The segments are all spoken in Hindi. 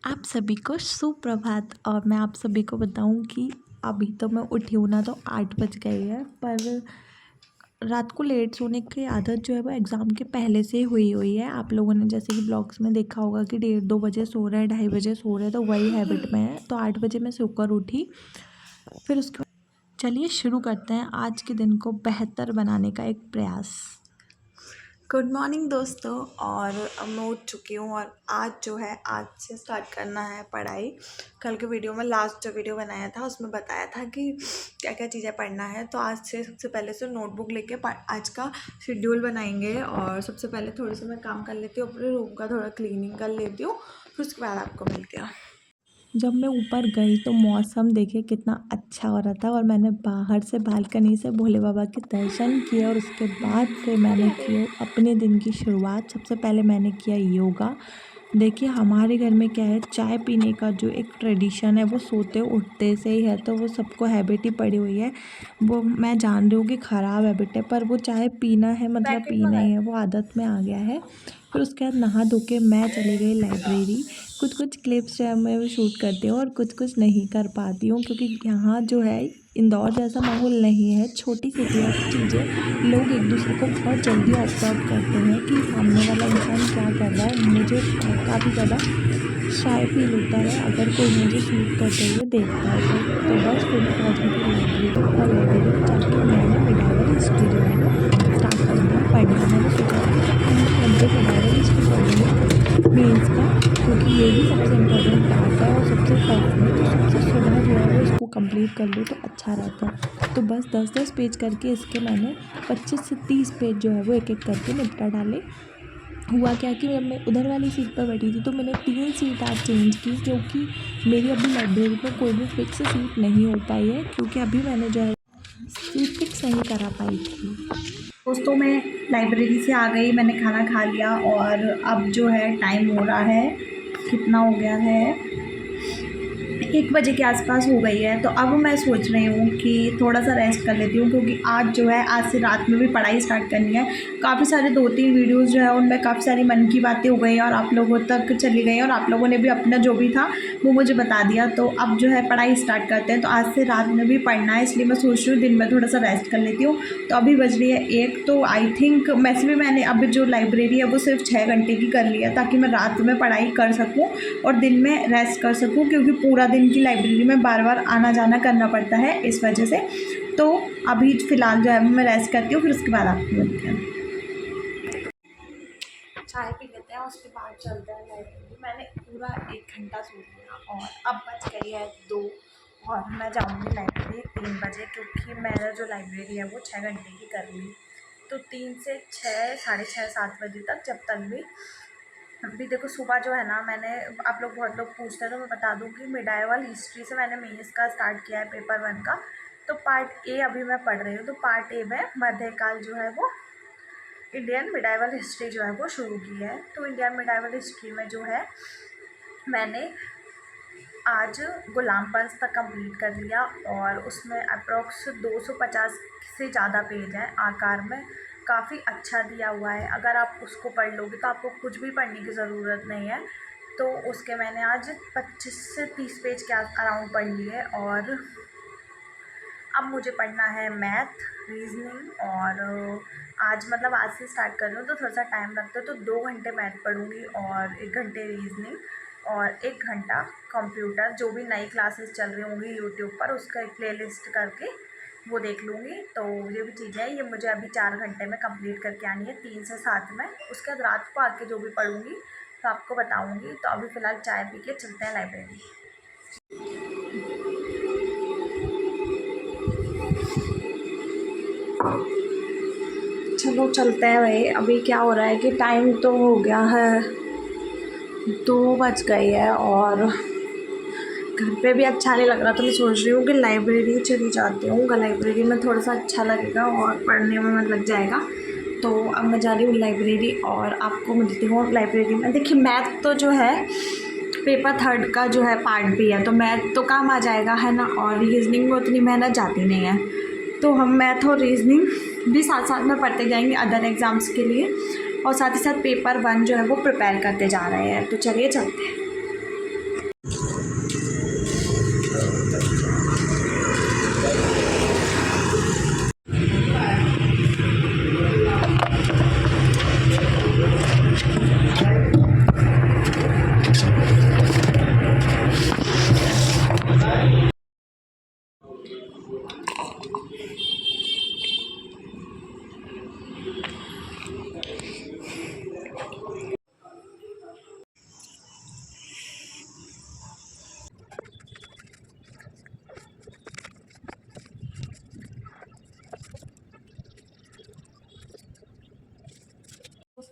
आप सभी को सुप्रभात। और मैं आप सभी को बताऊं कि अभी तो मैं उठी हूँ ना, तो 8 बज गए हैं। पर रात को लेट सोने की आदत जो है वो एग्ज़ाम के पहले से हुई है। आप लोगों ने जैसे कि ब्लॉग्स में देखा होगा कि 1:30-2 बजे सो रहे हैं, 2:30 बजे सो रहे हैं, तो वही हैबिट में है। तो 8 बजे मैं सोकर उठी। फिर उसके चलिए शुरू करते हैं आज के दिन को बेहतर बनाने का एक प्रयास। गुड मॉर्निंग दोस्तों। और अब मैं उठ चुकी हूँ और आज से स्टार्ट करना है पढ़ाई। कल के वीडियो में लास्ट जो वीडियो बनाया था उसमें बताया था कि क्या क्या चीज़ें पढ़ना है। तो आज से सबसे पहले से नोटबुक लेके आज का शेड्यूल बनाएंगे। और सबसे पहले थोड़ी सी मैं काम कर लेती हूँ, अपने रूम का थोड़ा क्लीनिंग कर लेती हूँ, फिर उसके बाद आपको मिलती हूँ। जब मैं ऊपर गई तो मौसम देखिए कितना अच्छा हो रहा था, और मैंने बाहर से बालकनी से भोले बाबा के दर्शन किए। और उसके बाद फिर मैंने किया अपने दिन की शुरुआत। सबसे पहले मैंने किया योगा। देखिए हमारे घर में क्या है, चाय पीने का जो एक ट्रेडिशन है वो सोते उठते से ही है, तो वो सबको हैबिट ही पड़ी हुई है। वो मैं जान रही हूँ कि ख़राब हैबिट है, पर वो चाय पीना है मतलब पीना ही है, वो आदत में आ गया है। फिर उसके बाद नहा धो के मैं चली गई लाइब्रेरी। कुछ कुछ क्लिप्स जो है मैं वो शूट करती हूँ और कुछ नहीं कर पाती हूँ, क्योंकि यहाँ जो है इंदौर जैसा माहौल नहीं है। छोटी सिटी है, चीज़ें लोग एक दूसरे को बहुत जल्दी ऑब्जर्व करते हैं कि सामने वाला इंसान क्या कर रहा है। मुझे काफ़ी ज़्यादा शाय फील होता है अगर कोई मुझे शूट करते हुए देखता है तो बस फिर मैं पहुँच गई थी लाइब्रेरी। और लाइब्रेरी में जाके मैंने मिडावल हिस्ट्री जो है वो स्टार्ट कर दिया पढ़ना। मैंने सोचा था कि 30 घंटे मिडावल हिस्ट्री पढ़ूँगी मेंस का, क्योंकि ये भी सबसे इम्पोर्टेंट पार्ट है और सबसे टफ है। तो सबसे सुबह जो है वो इसको कंप्लीट कर लूँ तो अच्छा रहता है। तो बस 10-10 पेज करके इसके मैंने 25 से 30 पेज जो है वो एक एक करके निपटा डाले। हुआ क्या कि जब मैं उधर वाली सीट पर बैठी थी तो मैंने 3 सीट आज चेंज की, क्योंकि मेरी अभी लाइब्रेरी में कोई भी फिक्स सीट नहीं हो पाई है, क्योंकि अभी मैंने जो है सीट फिक्स नहीं करा पाई थी। दोस्तों मैं लाइब्रेरी से आ गई, मैंने खाना खा लिया और अब जो है टाइम हो रहा है, कितना हो गया है, 1 बजे के आसपास हो गई है। तो अब मैं सोच रही हूँ कि थोड़ा सा रेस्ट कर लेती हूँ, क्योंकि आज से रात में भी पढ़ाई स्टार्ट करनी है। काफ़ी सारे 2-3 वीडियोज़ जो है उनमें काफ़ी सारी मन की बातें हो गई और आप लोगों तक चली गई, और आप लोगों ने भी अपना जो भी था वो मुझे बता दिया। तो अब जो है पढ़ाई स्टार्ट करते हैं। तो आज से रात में भी पढ़ना है, इसलिए मैं सोच रही हूँ दिन में थोड़ा सा रेस्ट कर लेती हूँ। तो अभी बज रही है 1, तो आई थिंक वैसे भी मैंने अभी जो लाइब्रेरी है वो सिर्फ 6 घंटे की कर ली है, ताकि मैं रात में पढ़ाई कर सकूँ और दिन में रेस्ट कर सकूँ, क्योंकि पूरा दिन की लाइब्रेरी में बार बार आना जाना करना पड़ता है इस वजह से। तो अभी फ़िलहाल जो है मैं रेस्ट करती हूँ, फिर उसके बाद आपको मिलती हूँ। चाय पी लेते हैं, उसके बाद चलते हैं लाइब्रेरी। मैंने पूरा 1 घंटा सो लिया और अब बज गई है 2, और मैं जाऊँगी लाइब्रेरी 3 बजे, क्योंकि मैंने जो लाइब्रेरी है वो 6 घंटे की कर ली। तो 3 से 6, साढ़े 6-7 बजे तक, जब तक भी अभी देखो सुबह जो है ना, मैंने आप लोग बहुत लोग पूछते हैं तो मैं बता दूं कि मिडाइवल हिस्ट्री से मैंने मेंस का स्टार्ट किया है, पेपर 1 का। तो पार्ट ए अभी मैं पढ़ रही हूँ। तो पार्ट ए में मध्यकाल जो है वो इंडियन मिडाइवल हिस्ट्री जो है वो शुरू की है। तो इंडियन मिडाइवल हिस्ट्री में जो है मैंने आज गुलाम पंथ तक कंप्लीट कर लिया, और उसमें अप्रॉक्स 250 से ज़्यादा पेज हैं आकार में। काफ़ी अच्छा दिया हुआ है, अगर आप उसको पढ़ लोगे तो आपको कुछ भी पढ़ने की ज़रूरत नहीं है। तो उसके मैंने आज 25 से 30 पेज के अराउंड पढ़ लिए। और अब मुझे पढ़ना है मैथ, रीजनिंग, और आज से स्टार्ट कर रही हूँ तो थोड़ा सा टाइम लगता है। तो 2 घंटे मैथ पढ़ूँगी और 1 घंटे रीजनिंग और 1 घंटा कंप्यूटर। जो भी नई क्लासेस चल रही होंगी यूट्यूब पर उसका एक प्लेलिस्ट करके वो देख लूँगी। तो ये भी चीज़ें हैं, ये मुझे अभी 4 घंटे में कंप्लीट करके आनी है, 3 से 7 में। उसके बाद रात को आके जो भी पढ़ूँगी तो आपको बताऊँगी। तो अभी फ़िलहाल चाय पी के चलते हैं लाइब्रेरी। चलो चलते हैं भाई। अभी क्या हो रहा है कि टाइम तो हो गया है, 2 बज गई है और घर पे भी अच्छा नहीं लग रहा। तो मैं सोच रही हूँ कि लाइब्रेरी चली जाती हूँ, लाइब्रेरी में थोड़ा सा अच्छा लगेगा और पढ़ने में मन लग जाएगा। तो अब मैं जा रही हूँ लाइब्रेरी और आपको मिलती हूँ लाइब्रेरी में। देखिए मैथ तो जो है पेपर 3 का जो है पार्ट भी है, तो मैथ तो काम आ जाएगा है ना, और रीजनिंग में उतनी मेहनत जाती नहीं है। तो हम मैथ और रीजनिंग भी साथ साथ में पढ़ते जाएंगे अदर एग्ज़ाम्स के लिए, और साथ ही साथ पेपर 1 जो है वो प्रिपेयर करते जा रहे हैं। तो चलिए चलते हैं।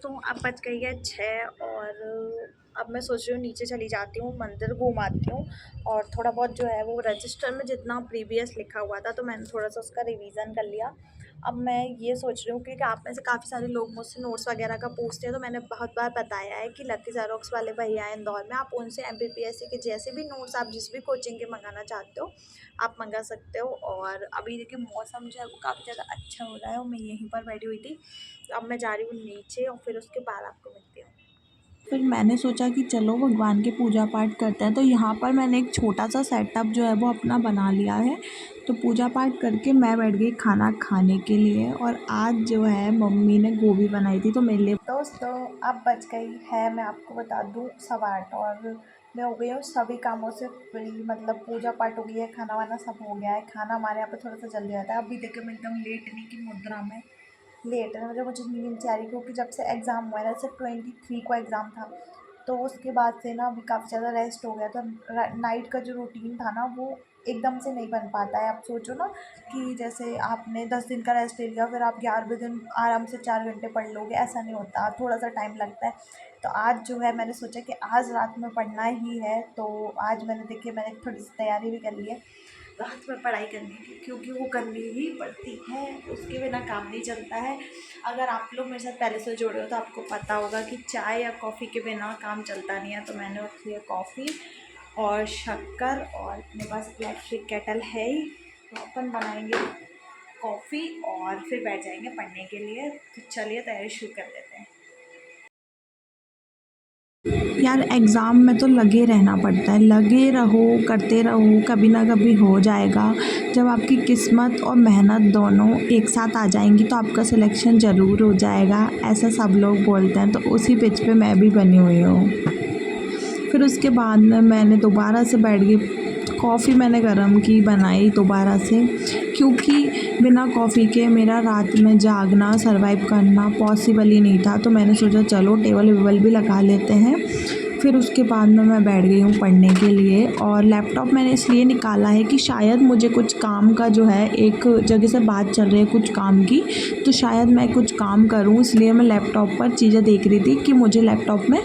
दोस्तों अब बज गई है 6 और अब मैं सोच रही हूँ नीचे चली जाती हूँ, मंदिर घूम आती हूँ और थोड़ा बहुत जो है वो रजिस्टर में जितना प्रीवियस लिखा हुआ था तो मैंने थोड़ा सा उसका रिवीजन कर लिया। अब मैं ये सोच रही हूँ क्योंकि आप में से काफ़ी सारे लोग मुझसे नोट्स वगैरह का पूछते हैं, तो मैंने बहुत बार बताया है कि लकी ज़ेरोक्स वाले भैया हैं इंदौर में, आप उनसे MPPSC के जैसे भी नोट्स आप जिस भी कोचिंग के मंगाना चाहते हो आप मंगा सकते हो। और अभी देखिए मौसम जो है वो काफ़ी ज़्यादा अच्छा हो रहा है और मैं यहीं पर बैठी हुई थी। तो अब मैं जा रही हूँ नीचे और फिर उसके बाद आपको मिलती हूँ। फिर मैंने सोचा कि चलो भगवान के पूजा पाठ करते हैं, तो यहाँ पर मैंने एक छोटा सा सेटअप जो है वो अपना बना लिया है। तो पूजा पाठ करके मैं बैठ गई खाना खाने के लिए और आज जो है मम्मी ने गोभी बनाई थी तो मेरे लिए। दोस्तों अब बज गई है, मैं आपको बता दूँ 8:15 और मैं हो गई हूँ सभी कामों से फ्री, मतलब पूजा पाठ हो गई है, खाना वाना सब हो गया है। खाना हमारे यहाँ पे थोड़ा सा जल्दी आता है। अभी देखिए मैं एकदम लेटने की मुद्रा में लेट है, मतलब मुझे नींद से आ रही क्योंकि जब से एग्ज़ाम हुआ है ना, जैसे 23 को एग्ज़ाम था तो उसके बाद से ना अभी काफ़ी ज़्यादा रेस्ट हो गया था। नाइट का जो रूटीन था ना वो एकदम से नहीं बन पाता है। आप सोचो ना कि जैसे आपने 10 दिन का रेस्ट ले लिया फिर आप 11वें दिन आराम से 4 घंटे पढ़ लोगे, ऐसा नहीं होता, थोड़ा सा टाइम लगता है। तो आज जो है मैंने सोचा कि आज रात में पढ़ना ही है, तो आज मैंने देखिए मैंने थोड़ी सी तैयारी भी कर ली है रात में पढ़ाई करने की, क्योंकि वो करनी ही पड़ती है, उसके बिना काम नहीं चलता है। अगर आप लोग मेरे साथ पहले से जुड़े हो तो आपको पता होगा कि चाय या कॉफ़ी के बिना काम चलता नहीं है। तो मैंने रखी है कॉफ़ी और शक्कर और अपने पास इलेक्ट्रिक केटल है ही, तो अपन बनाएंगे कॉफ़ी और फिर बैठ जाएंगे पढ़ने के लिए। तो चलिए तैयारी शुरू कर देते हैं। यार एग्ज़ाम में तो लगे रहना पड़ता है, लगे रहो करते रहो, कभी ना कभी हो जाएगा। जब आपकी किस्मत और मेहनत दोनों एक साथ आ जाएंगी तो आपका सिलेक्शन ज़रूर हो जाएगा, ऐसा सब लोग बोलते हैं। तो उसी पिच पे मैं भी बनी हुई हूँ। फिर उसके बाद में मैंने दोबारा से बैठ गई, कॉफ़ी मैंने गर्म की बनाई दोबारा से, क्योंकि बिना कॉफ़ी के मेरा रात में जागना सर्वाइव करना पॉसिबल ही नहीं था। तो मैंने सोचा चलो टेबल वेबल भी लगा लेते हैं। फिर उसके बाद में मैं बैठ गई हूँ पढ़ने के लिए और लैपटॉप मैंने इसलिए निकाला है कि शायद मुझे कुछ काम का जो है, एक जगह से बात चल रही है कुछ काम की, तो शायद मैं कुछ काम करूँ, इसलिए मैं लैपटॉप पर चीज़ें देख रही थी कि मुझे लैपटॉप में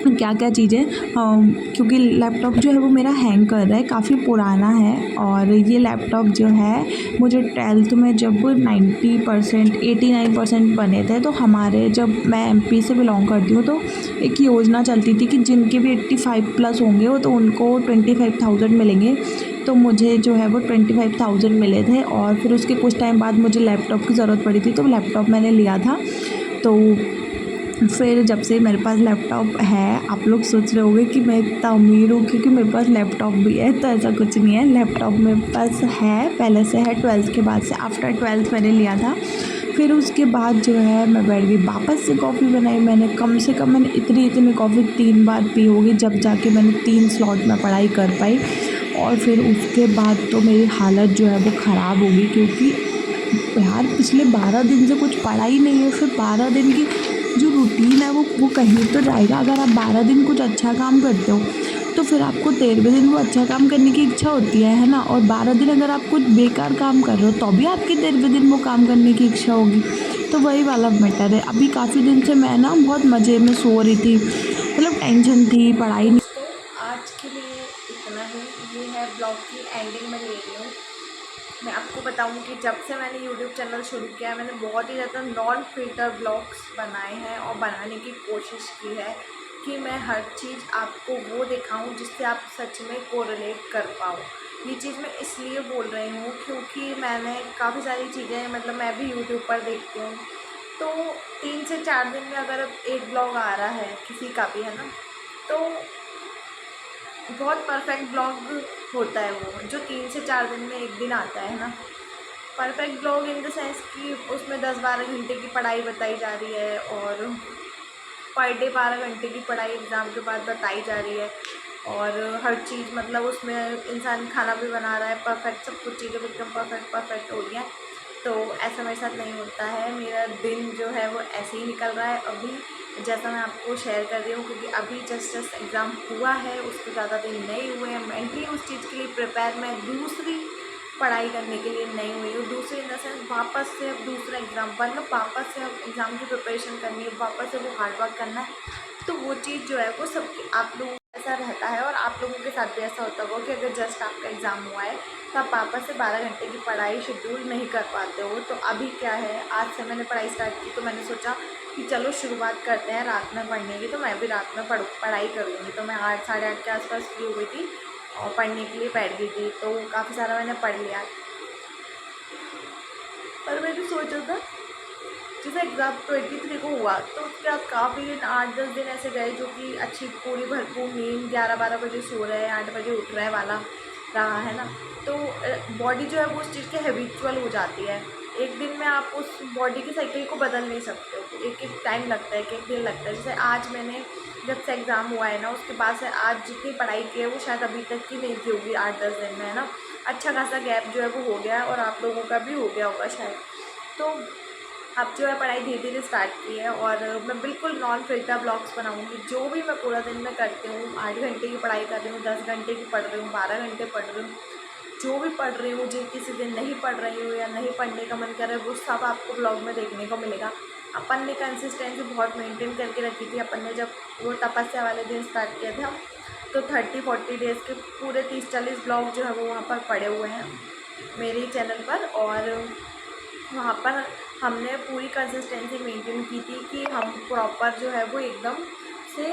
क्या क्या चीज़ें, क्योंकि लैपटॉप जो है वो मेरा हैंग कर रहा है, काफ़ी पुराना है। और ये लैपटॉप जो है मुझे 12th में जब 90% 89% बने थे, तो हमारे जब मैं MP से बिलोंग करती हूँ तो एक योजना चलती थी कि जिनके भी 85+ होंगे वो तो उनको 25,000 मिलेंगे। तो मुझे जो है वो 25,000 मिले थे और फिर उसके कुछ टाइम बाद मुझे लैपटॉप की ज़रूरत पड़ी थी, तो लैपटॉप मैंने लिया था। तो फिर जब से मेरे पास लैपटॉप है, आप लोग सोच रहे होंगे कि मैं इतना अमीर हूँ क्योंकि मेरे पास लैपटॉप भी है, तो ऐसा कुछ नहीं है। लैपटॉप मेरे पास है, पहले से है, 12th के बाद से, आफ्टर 12th मैंने लिया था। फिर उसके बाद जो है मैं बैठ गई, वापस से कॉफ़ी बनाई मैंने, कम से कम मैंने इतनी कॉफ़ी 3 बार पी होगी, जब जाके मैंने 3 स्लॉट में पढ़ाई कर पाई। और फिर उसके बाद तो मेरी हालत जो है वो ख़राब होगी, क्योंकि यार पिछले 12 दिन से कुछ पढ़ा ही नहीं है, फिर 12 दिन की जो रूटीन है वो कहीं तो जाएगा। अगर आप 12 दिन कुछ अच्छा काम करते हो तो फिर आपको 13वें दिन वो अच्छा काम करने की इच्छा होती है ना। और 12 दिन अगर आप कुछ बेकार काम कर रहे हो तो भी आपके 13वें दिन वो काम करने की इच्छा होगी। तो वही वाला मैटर है। अभी काफ़ी दिन से मैं ना बहुत मज़े में सो रही थी, मतलब टेंशन थी, पढ़ाई नहीं। तो आज के लिए इतना ही, ये है ब्लॉग की एंडिंग में ले रही हूँ। मैं आपको बताऊं कि जब से मैंने यूट्यूब चैनल शुरू किया है मैंने बहुत ही ज़्यादा नॉन फिल्टर ब्लॉग्स बनाए हैं और बनाने की कोशिश की है कि मैं हर चीज़ आपको वो दिखाऊं जिससे आप सच में कोरिलेट कर पाओ। ये चीज़ मैं इसलिए बोल रही हूँ क्योंकि मैंने काफ़ी सारी चीज़ें, मतलब मैं भी यूट्यूब पर देखती हूँ, तो 3 से 4 दिन में अगर एक ब्लॉग आ रहा है किसी का भी, है ना, तो बहुत परफेक्ट ब्लॉग होता है वो जो 3 से 4 दिन में एक दिन आता है ना। Perfect blog in the sense कि उसमें 10-12 घंटे की पढ़ाई बताई जा रही है और पर डे 12 घंटे की पढ़ाई एग्ज़ाम के बाद बताई जा रही है और हर चीज़, मतलब उसमें इंसान खाना भी बना रहा है, परफेक्ट सब कुछ चीज़ें एकदम परफेक्ट हो रही हैं। तो ऐसा मेरे साथ नहीं होता है, मेरा दिन जो है वो ऐसे ही निकल रहा है अभी, जैसा मैं आपको शेयर कर रही हूँ, क्योंकि अभी जस्ट एग्ज़ाम हुआ है, उसको ज़्यादा दिन नहीं हुए हैं। मेंटली उस चीज़ के लिए प्रिपेयर मैं दूसरी पढ़ाई करने के लिए नहीं हुई हूँ। दूसरी इन द सेंस वापस से अब दूसरा एग्ज़ाम, मतलब वापस से अब एग्ज़ाम की प्रिपरेशन करनी है, वापस से वो हार्ड वर्क करना है। तो वो चीज़ जो है वो सबके आप लोगों का ऐसा रहता है और आप लोगों के साथ भी ऐसा होता होगा कि अगर जस्ट आपका एग्ज़ाम हुआ है तो आप वापस से 12 घंटे की पढ़ाई शेड्यूल नहीं कर पाते हो। तो अभी क्या है, आज से मैंने पढ़ाई स्टार्ट की तो मैंने सोचा कि चलो शुरुआत करते हैं रात में पढ़ने की। तो मैं भी रात में पढ़ाई करूँगी। तो मैं 8 साढ़े 8 के आसपास फ्री हुई थी और पढ़ने के लिए बैठ गई थी। तो काफ़ी सारा मैंने पढ़ लिया। पर मैंने सोचा था जैसे एग्ज़ाम 23 को हुआ तो उसके बाद काफ़ी दिन 8-10 दिन ऐसे गए जो कि अच्छी पूरी भरपूर नींद, 11-12 बजे सो रहे हैं, 8 बजे उठ रहे वाला रहा है ना। तो बॉडी जो है वो उस चीज़ के हैबिचुअल हो जाती है। एक दिन में आप उस बॉडी की साइकिल को बदल नहीं सकते हो। एक एक टाइम लगता है, एक दिन लगता है। जैसे आज मैंने जब से एग्ज़ाम हुआ है ना उसके बाद से आज जितनी पढ़ाई की है वो शायद अभी तक की नहीं की होगी 8-10 दिन में, है ना। अच्छा खासा गैप जो है वो हो गया है और आप लोगों का भी हो गया होगा शायद। तो अब जो है पढ़ाई धीरे धीरे स्टार्ट की है और मैं बिल्कुल नॉन फिल्टर ब्लॉग्स बनाऊंगी। जो भी मैं पूरा दिन में करती हूँ, 8 घंटे की पढ़ाई कर रही हूँ, 10 घंटे की पढ़ रही हूँ, 12 घंटे पढ़ रही हूँ, जो भी पढ़ रही हूँ, जो किसी दिन नहीं पढ़ रही हूँ या नहीं पढ़ने का मन कर रहा है वो सब आपको ब्लॉग में देखने को मिलेगा। अपन ने कंसिस्टेंसी बहुत मेंटेन करके रखी थी। अपन ने जब वो तपस्या वाले दिन स्टार्ट किए थे हम, तो 30-40 डेज़ के पूरे 30-40 ब्लॉग जो है वो वहाँ पर पड़े हुए हैं मेरे ही चैनल पर। और वहाँ पर हमने पूरी कंसिस्टेंसी मेंटेन की थी कि हम प्रॉपर जो है वो एकदम से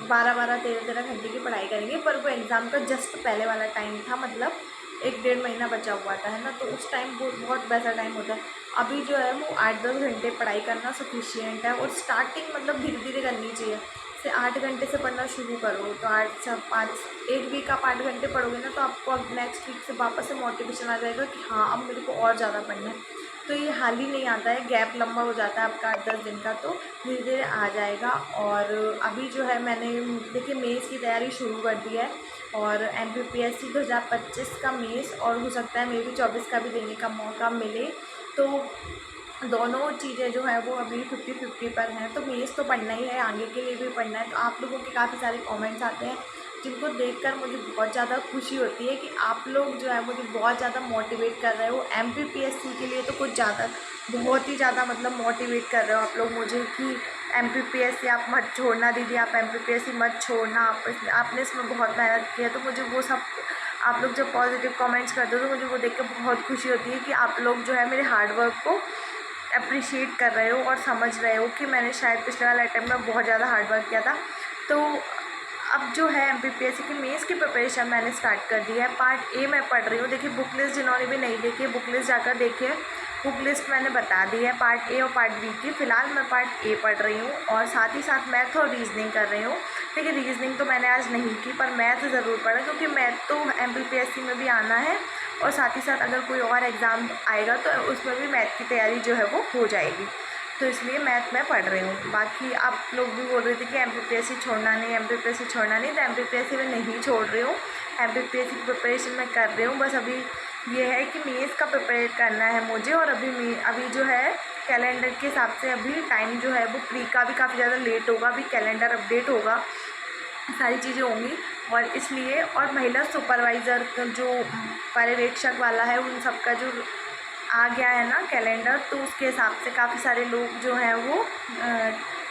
12-12, 13-13 घंटे की पढ़ाई करेंगे। पर वो एग्ज़ाम का जस्ट पहले वाला टाइम था, मतलब 1-1.5 महीना बचा हुआ था, है ना। तो उस टाइम वो बहुत वैसा टाइम होता है। अभी जो है वो 8-10 घंटे पढ़ाई करना सफिशिएंट है और स्टार्टिंग मतलब धीरे धीरे करनी चाहिए। से 8 घंटे से पढ़ना शुरू करो तो 8 से 5 एक वीक आप 8 घंटे पढ़ोगे ना तो आपको अब नेक्स्ट वीक से वापस से मोटिवेशन आ जाएगा कि हाँ अब मेरे को और ज़्यादा पढ़ना है। तो ये हाल ही नहीं आता है, गैप लंबा हो जाता है आपका 8-10 दिन का, तो धीरे धीरे आ जाएगा। और अभी जो है मैंने देखिए मेंस की तैयारी शुरू कर दी है और MPPSC 2025 का मेंस और हो सकता है मे भी 24 का भी देने का मौका मिले। तो दोनों चीज़ें जो है वो अभी 50-50 पर हैं। तो मेंस तो पढ़ना ही है, आगे के लिए भी पढ़ना है। तो आप लोगों के काफ़ी सारे कमेंट्स आते हैं जिनको देखकर मुझे बहुत ज़्यादा खुशी होती है कि आप लोग जो है मुझे बहुत ज़्यादा मोटिवेट कर रहे हो। MPPSC के लिए तो कुछ ज़्यादा, बहुत ही ज़्यादा मतलब मोटिवेट कर रहे हो आप लोग मुझे कि MPPSC आप मत छोड़ना दीदी, आप MPPSC मत छोड़ना, आपने इसमें बहुत मेहनत की है। तो मुझे वो सब आप लोग जब पॉजिटिव कमेंट्स करते हो तो मुझे वो देख कर बहुत खुशी होती है कि आप लोग जो है मेरे हार्डवर्क को अप्रिशिएट कर रहे हो और समझ रहे हो कि मैंने शायद पिछले वाला अटैम्प्ट में बहुत ज़्यादा हार्ड वर्क किया था। तो अब जो है MPPSC की मेंस की प्रिपरेशन मैंने स्टार्ट कर दी है। पार्ट ए मैं पढ़ रही हूँ। देखिए बुक लिस्ट जिन्होंने भी नहीं देखी है बुक लिस्ट जाकर देखिए, बुक लिस्ट मैंने बता दी है पार्ट ए और पार्ट बी की। फ़िलहाल मैं पार्ट ए पढ़ रही हूँ और साथ ही साथ मैथ और रीजनिंग कर रही हूँ। देखिए रीजनिंग तो मैंने आज नहीं की पर मैथ ज़रूर पढ़ा क्योंकि मैथ तो MPPSC में भी आना है और साथ ही साथ अगर कोई और एग्ज़ाम आएगा तो उसमें भी मैथ की तैयारी जो है वो हो जाएगी। तो इसलिए मैथ मैं पढ़ रही हूँ। बाकी आप लोग भी बोल रहे थे कि MPPSC छोड़ना नहीं, MPPSC छोड़ना नहीं, तो MPPSC में नहीं छोड़ रही हूँ। MPPSC की प्रिपरेशन मैं कर रही हूँ। बस अभी ये है कि मेंस का प्रिपेयर करना है मुझे और अभी जो है कैलेंडर के हिसाब से अभी टाइम जो है वो प्री का भी काफ़ी ज़्यादा लेट होगा। अभी कैलेंडर अपडेट होगा, सारी चीज़ें होंगी और इसलिए और महिला सुपरवाइज़र जो पर्यवेक्षक वाला है उन सब का जो आ गया है ना कैलेंडर, तो उसके हिसाब से काफ़ी सारे लोग जो हैं वो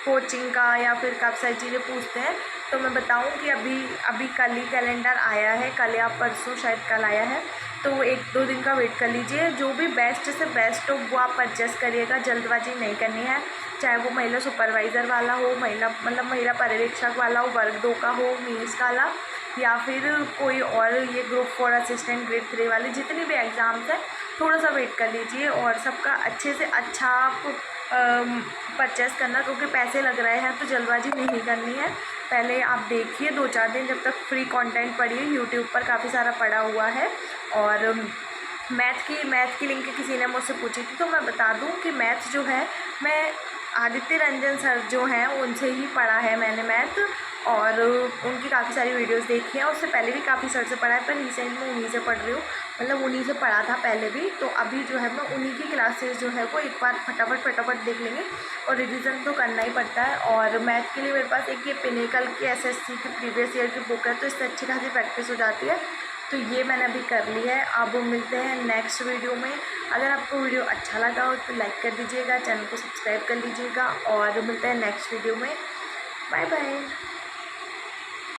कोचिंग का या फिर काफ़ी सारी चीज़ें पूछते हैं। तो मैं बताऊं कि अभी कल ही कैलेंडर आया है, कल या परसों शायद कल आया है। तो 1-2 दिन का वेट कर लीजिए। जो भी बेस्ट से बेस्ट हो वो आप परचेस करिएगा, जल्दबाजी नहीं करनी है। चाहे वो महिला सुपरवाइज़र वाला हो, महिला पर्यवेक्षक वाला हो, वर्ग 2 का हो, मेंस वाला या फिर कोई और ये ग्रुप 4 असिस्टेंट ग्रेड 3 वाले जितने भी एग्ज़ाम्स हैं, थोड़ा सा वेट कर लीजिए और सबका अच्छे से अच्छा आप परचेस करना क्योंकि पैसे लग रहे हैं तो जल्दबाजी नहीं करनी है। पहले आप देखिए 2-4 दिन जब तक फ्री कंटेंट पढ़िए, यूट्यूब पर काफ़ी सारा पड़ा हुआ है। और मैथ की लिंक किसी ने मुझसे पूछी थी तो मैं बता दूं कि मैथ जो है मैं आदित्य रंजन सर जो हैं उनसे ही पढ़ा है मैंने मैथ और उनकी काफ़ी सारी वीडियोस देखी हैं। उससे पहले भी काफ़ी सर से पढ़ा है पर रिसेंट में उन्हीं से पढ़ रही हूँ, मतलब उन्हीं से पढ़ा था पहले भी। तो अभी जो है मैं उन्हीं की क्लासेस जो है वो एक बार फटाफट देख लेंगे और रिविज़न तो करना ही पड़ता है। और मैथ के लिए मेरे पास एक ये पिनेकल की SSC की प्रीवियस ईयर की बुक है तो इससे अच्छी खासी प्रैक्टिस हो जाती है। तो ये मैंने अभी कर लिया है। अब मिलते हैं नेक्स्ट वीडियो में। अगर आपको वीडियो अच्छा लगा हो तो लाइक कर दीजिएगा, चैनल को सब्सक्राइब कर लीजिएगा और मिलते हैं नेक्स्ट वीडियो में। Bye bye.